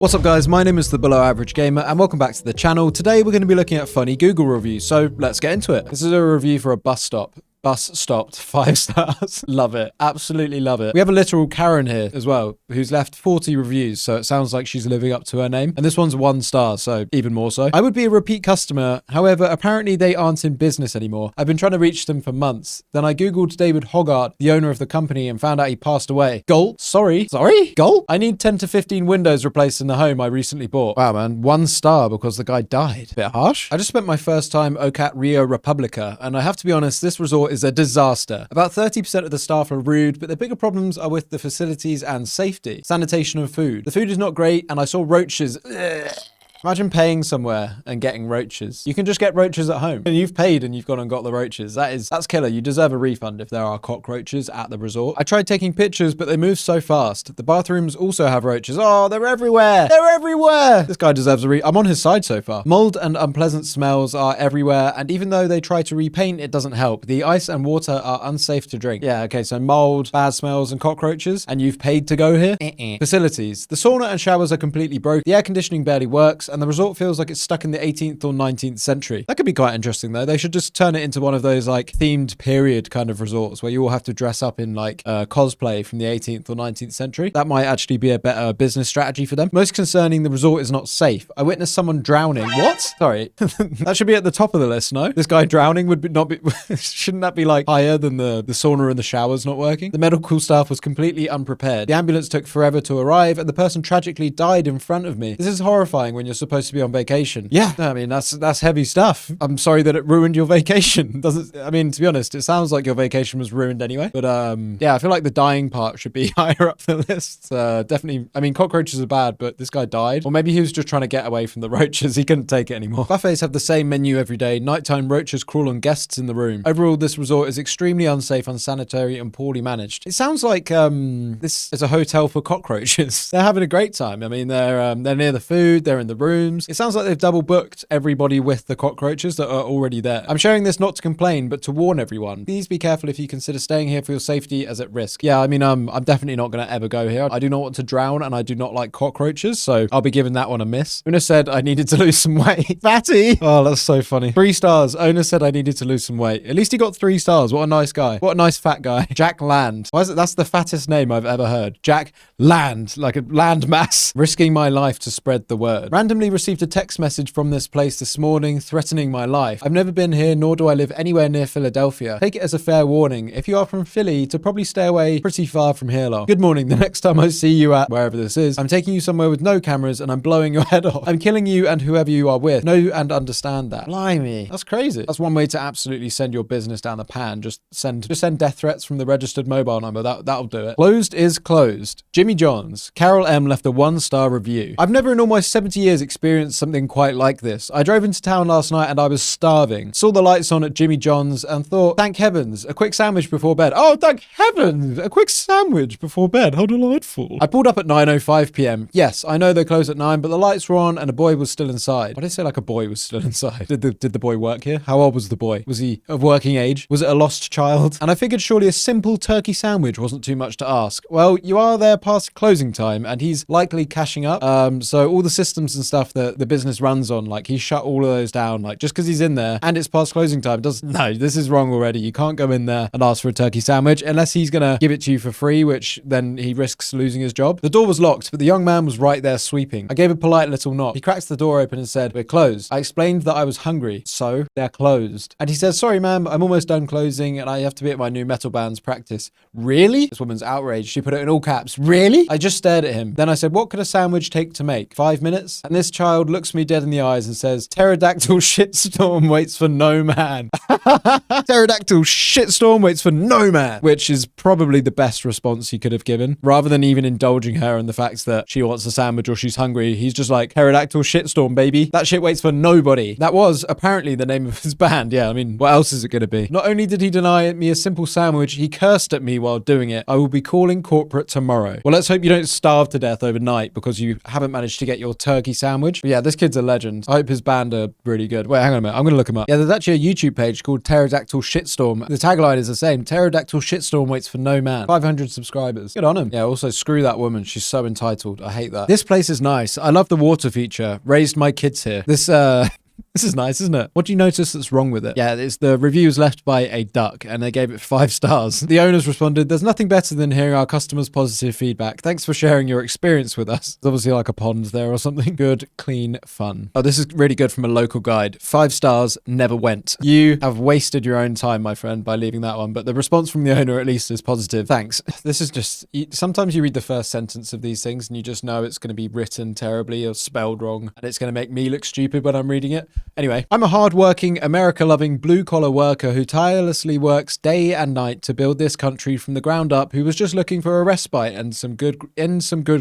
What's up guys, my name is the Below Average Gamer and welcome back to the channel. Today we're going to be looking at funny Google reviews, so let's get into it. This is a review for a bus stop. Bus stopped, 5 stars. Love it. Absolutely love it. We have a literal Karen here as well, who's left 40 reviews, so it sounds like she's living up to her name. And this one's 1 star, so even more so. I would be a repeat customer, however, apparently they aren't in business anymore. I've been trying to reach them for months. Then I googled David Hoggart, the owner of the company, and found out he passed away. Gulp? Sorry? Gulp? I need 10 to 15 windows replaced in the home I recently bought. Wow, man. 1 star because the guy died. Bit harsh. I just spent my first time at Rio Republica, and I have to be honest, this resort is a disaster. About 30% of the staff are rude, but the bigger problems are with the facilities and safety. Sanitation and food. The food is not great, and I saw roaches. Ugh. Imagine paying somewhere and getting roaches. You can just get roaches at home. And you've paid and you've gone and got the roaches. That's killer. You deserve a refund if there are cockroaches at the resort. I tried taking pictures, but they move so fast. The bathrooms also have roaches. Oh, they're everywhere. They're everywhere. This guy deserves a I'm on his side so far. Mold and unpleasant smells are everywhere. And even though they try to repaint, it doesn't help. The ice and water are unsafe to drink. Yeah, okay, so mold, bad smells, and cockroaches. And you've paid to go here? Facilities. The sauna and showers are completely broken. The air conditioning barely works. And the resort feels like it's stuck in the 18th or 19th century. That could be quite interesting though. They should just turn it into one of those like themed period kind of resorts where you all have to dress up in like cosplay from the 18th or 19th century. That might actually be a better business strategy for them. Most concerning, the resort is not safe. I witnessed someone drowning. What? Sorry. That should be at the top of the list, no? This guy drowning would not be, shouldn't that be like higher than the sauna and the showers not working? The medical staff was completely unprepared. The ambulance took forever to arrive and the person tragically died in front of me. This is horrifying when you're supposed to be on vacation. Yeah, I mean, that's heavy stuff. I'm sorry that it ruined your vacation. I mean, to be honest, it sounds like your vacation was ruined anyway. But yeah, I feel like the dying part should be higher up the list. Definitely, I mean, cockroaches are bad, but this guy died. Or maybe he was just trying to get away from the roaches. He couldn't take it anymore. Buffets have the same menu every day. Nighttime roaches crawl on guests in the room. Overall, this resort is extremely unsafe, unsanitary, and poorly managed. It sounds like this is a hotel for cockroaches. They're having a great time. I mean, they're near the food, they're in the rooms. It sounds like they've double booked everybody with the cockroaches that are already there. I'm sharing this not to complain, but to warn everyone. Please be careful if you consider staying here for your safety as at risk. Yeah, I mean, I'm definitely not going to ever go here. I do not want to drown and I do not like cockroaches, so I'll be giving that one a miss. Una said I needed to lose some weight. Fatty! Oh, that's so funny. 3 stars. Owner said I needed to lose some weight. At least he got 3 stars. What a nice guy. What a nice fat guy. Jack Land. Why is it? That's the fattest name I've ever heard. Jack Land. Like a land mass. Risking my life to spread the word. Randomly received a text message from this place this morning threatening my life. I've never been here, nor do I live anywhere near Philadelphia. Take it as a fair warning. If you are from Philly, to probably stay away pretty far from here, lol. Good morning. The next time I see you at wherever this is, I'm taking you somewhere with no cameras and I'm blowing your head off. I'm killing you and whoever you are with. Know and understand that. Blimey. That's crazy. That's one way to absolutely send your business down the pan. Just send death threats from the registered mobile number. That'll do it. Closed is closed. Jimmy John's. Carol M left a 1-star review. I've never in all my 70 years experienced something quite like this. I drove into town last night and I was starving. Saw the lights on at Jimmy John's and thought, thank heavens, a quick sandwich before bed. Oh, thank heavens, a quick sandwich before bed. How delightful. I pulled up at 9:05 p.m. Yes, I know they close at 9, but the lights were on and a boy was still inside. Why did I say like a boy was still inside? Did the boy work here? How old was the boy? Was he of working age? Was it a lost child? And I figured surely a simple turkey sandwich wasn't too much to ask. Well, you are there past closing time and he's likely cashing up. So all the systems and stuff that the business runs on, like he shut all of those down, like just because he's in there and it's past closing time no, this is wrong already. You can't go in there and ask for a turkey sandwich unless he's gonna give it to you for free, which then he risks losing his job. The door was locked, but the young man was right there sweeping. I gave a polite little knock. He cracked the door open and said, we're closed. I explained that I was hungry, so they're closed. And he said, sorry ma'am, I'm almost done closing and I have to be at my new metal band's practice. Really? This woman's outraged. She put it in all caps. Really? I just stared at him. Then I said, what could a sandwich take to make? 5 minutes? And this child looks me dead in the eyes and says, pterodactyl shitstorm waits for no man. Pterodactyl shitstorm waits for no man, which is probably the best response he could have given. Rather than even indulging her in the fact that she wants a sandwich or she's hungry, he's just like, pterodactyl shitstorm, baby. That shit waits for nobody. That was apparently the name of his band. Yeah, I mean, what else is it going to be? Not only did he deny me a simple sandwich, he cursed at me while doing it. I will be calling corporate tomorrow. Well, let's hope you don't starve to death overnight because you haven't managed to get your turkey sandwich sandwich. But yeah, this kid's a legend. I hope his band are really good. Wait, hang on a minute. I'm going to look him up. Yeah, there's actually a YouTube page called Pterodactyl Shitstorm. The tagline is the same. Pterodactyl Shitstorm waits for no man. 500 subscribers. Good on him. Yeah, also screw that woman. She's so entitled. I hate that. This place is nice. I love the water feature. Raised my kids here. This is nice, isn't it? What do you notice that's wrong with it? Yeah, it's the reviews left by a duck, and they gave it 5 stars. The owners responded, "There's nothing better than hearing our customers' positive feedback. Thanks for sharing your experience with us." There's obviously like a pond there or something. Good, clean, fun. Oh, this is really good from a local guide. 5 stars, never went. You have wasted your own time, my friend, by leaving that one, but the response from the owner at least is positive. Thanks. This is just, sometimes you read the first sentence of these things and you just know it's going to be written terribly or spelled wrong, and it's going to make me look stupid when I'm reading it. Anyway, I'm a hard-working, America-loving, blue-collar worker who tirelessly works day and night to build this country from the ground up, who was just looking for a respite and some good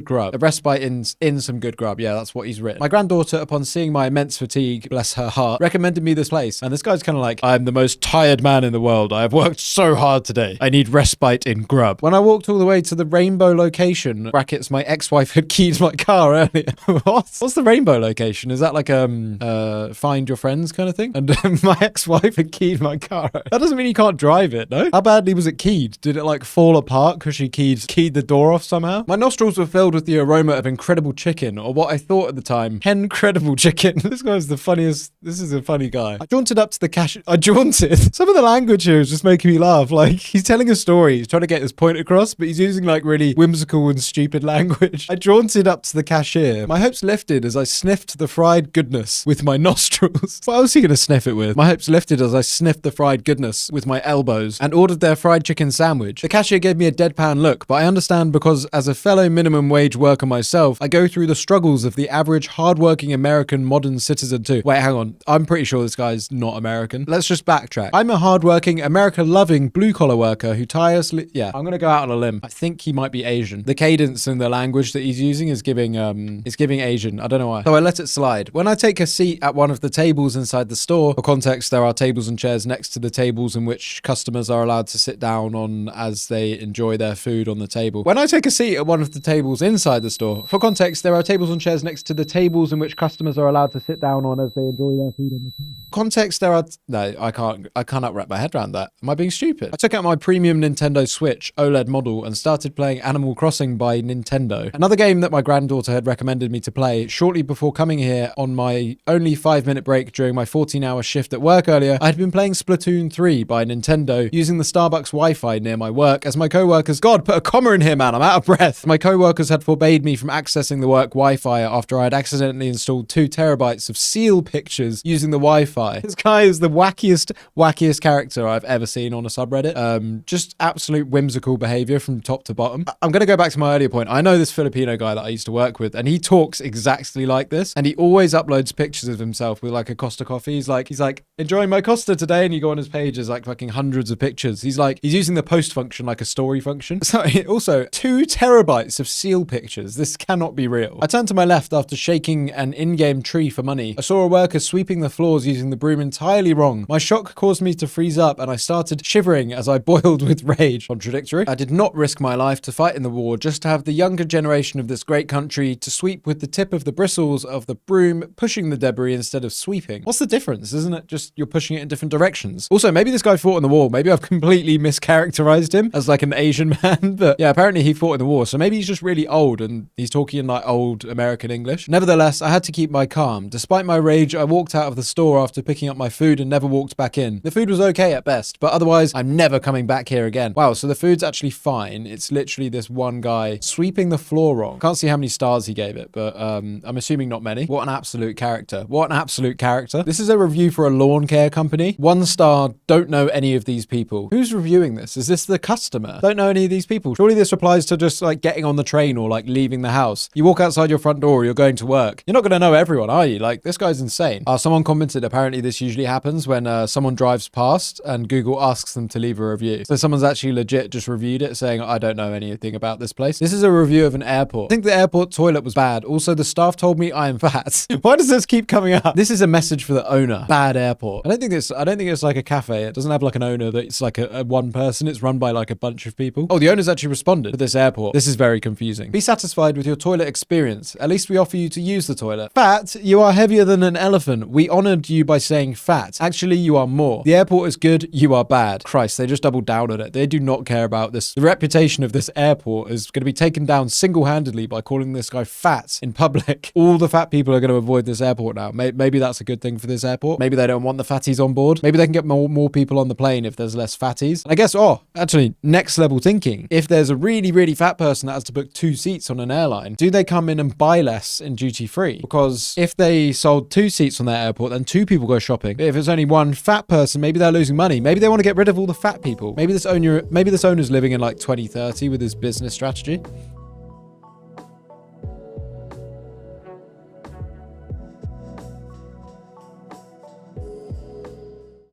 grub. A respite in some good grub. Yeah, that's what he's written. My granddaughter, upon seeing my immense fatigue, bless her heart, recommended me this place. And this guy's kind of like, "I'm the most tired man in the world. I have worked so hard today. I need respite in grub." When I walked all the way to the rainbow location, brackets, my ex-wife had keyed my car earlier. What's the rainbow location? Is that like find your friends kind of thing? And my ex-wife had keyed my car. That doesn't mean you can't drive it, no? How badly was it keyed? Did it like fall apart because she keyed the door off somehow? My nostrils were filled with the aroma of incredible chicken, or what I thought at the time, hen-credible chicken. This guy's the funniest. This is a funny guy. I jaunted up to the cash. I jaunted. Some of the language here is just making me laugh. Like, he's telling a story. He's trying to get his point across, but he's using like really whimsical and stupid language. I jaunted up to the cashier. My hopes lifted as I sniffed the fried goodness with my nostrils. What else are you going to sniff it with? My hopes lifted as I sniffed the fried goodness with my elbows and ordered their fried chicken sandwich. The cashier gave me a deadpan look, but I understand because as a fellow minimum wage worker myself, I go through the struggles of the average hardworking American modern citizen too. Wait, hang on. I'm pretty sure this guy's not American. Let's just backtrack. I'm a hardworking, America-loving, blue-collar worker who tirelessly... Yeah, I'm going to go out on a limb. I think he might be Asian. The cadence and the language that he's using is giving Asian. I don't know why. So I let it slide. When I take a seat at one of the tables inside the store, for context, there are tables and chairs next to the tables in which customers are allowed to sit down on as they enjoy their food on the table. When I take a seat at one of the tables inside the store, for context, there are tables and chairs next to the tables in which customers are allowed to sit down on as they enjoy their food on the table. Context, there are... No, I cannot wrap my head around that. Am I being stupid? I took out my premium Nintendo Switch OLED model and started playing Animal Crossing by Nintendo, another game that my granddaughter had recommended me to play shortly before coming here on my only 5-minute break during my 14-hour shift at work earlier. I had been playing Splatoon 3 by Nintendo using the Starbucks Wi-Fi near my work as my co-workers... God, put a comma in here, man. I'm out of breath. My co-workers had forbade me from accessing the work Wi-Fi after I had accidentally installed 2 terabytes of seal pictures using the Wi-Fi. This guy is the wackiest character I've ever seen on a subreddit. Just absolute whimsical behavior from top to bottom. I'm going to go back to my earlier point. I know this Filipino guy that I used to work with, and he talks exactly like this, and he always uploads pictures of himself with like a Costa coffee. He's like enjoying my Costa today, and you go on his page, there's like fucking hundreds of pictures. He's using the post function like a story function. So also 2 terabytes of seal pictures. This cannot be real. I turned to my left after shaking an in-game tree for money. I saw a worker sweeping the floors using the broom entirely wrong. My shock caused me to freeze up, and I started shivering as I boiled with rage. Contradictory. I did not risk my life to fight in the war just to have the younger generation of this great country to sweep with the tip of the bristles of the broom, pushing the debris instead of sweeping. What's the difference? Isn't it just you're pushing it in different directions? Also, maybe this guy fought in the war. Maybe I've completely mischaracterized him as like an Asian man, but yeah, apparently he fought in the war. So maybe he's just really old and he's talking in like old American English. Nevertheless, I had to keep my calm. Despite my rage, I walked out of the store after picking up my food and never walked back in. The food was okay at best, but otherwise I'm never coming back here again. Wow, so the food's actually fine. It's literally this one guy sweeping the floor wrong. Can't see how many stars he gave it, but I'm assuming not many. What an absolute character. What an absolute character. This is a review for a lawn care company. 1 star, don't know any of these people. Who's reviewing this? Is this the customer? Don't know any of these people. Surely this applies to just like getting on the train or like leaving the house. You walk outside your front door, you're going to work. You're not going to know everyone, are you? Like, this guy's insane. Someone commented, apparently this usually happens when someone drives past and Google asks them to leave a review. So someone's actually legit just reviewed it saying, I don't know anything about this place. This is a review of an airport. I think the airport toilet was bad. Also, the staff told me I am fat. Why does this keep coming up? This is a message for the owner. Bad airport. I don't think it's like a cafe. It doesn't have like an owner that it's like a one person. It's run by like a bunch of people. Oh, the owner's actually responded to this airport. This is very confusing. Be satisfied with your toilet experience. At least we offer you to use the toilet. Fat, you are heavier than an elephant. We honored you by saying fat. Actually, you are more. The airport is good. You are bad. Christ, they just doubled down on it. They do not care about this. The reputation of this airport is going to be taken down single-handedly by calling this guy fat in public. All the fat people are going to avoid this airport now. Maybe that's a good thing for this airport. Maybe they don't want the fatties on board. Maybe they can get more people on the plane if there's less fatties. And I guess, actually, next level thinking. If there's a really, really fat person that has to book 2 seats on an airline, do they come in and buy less in duty free? Because if they sold 2 seats on that airport, then 2 people go shopping. But if it's only one fat person, maybe they're losing money. Maybe they want to get rid of all the fat people. Maybe this owner's living in like 2030 with his business strategy.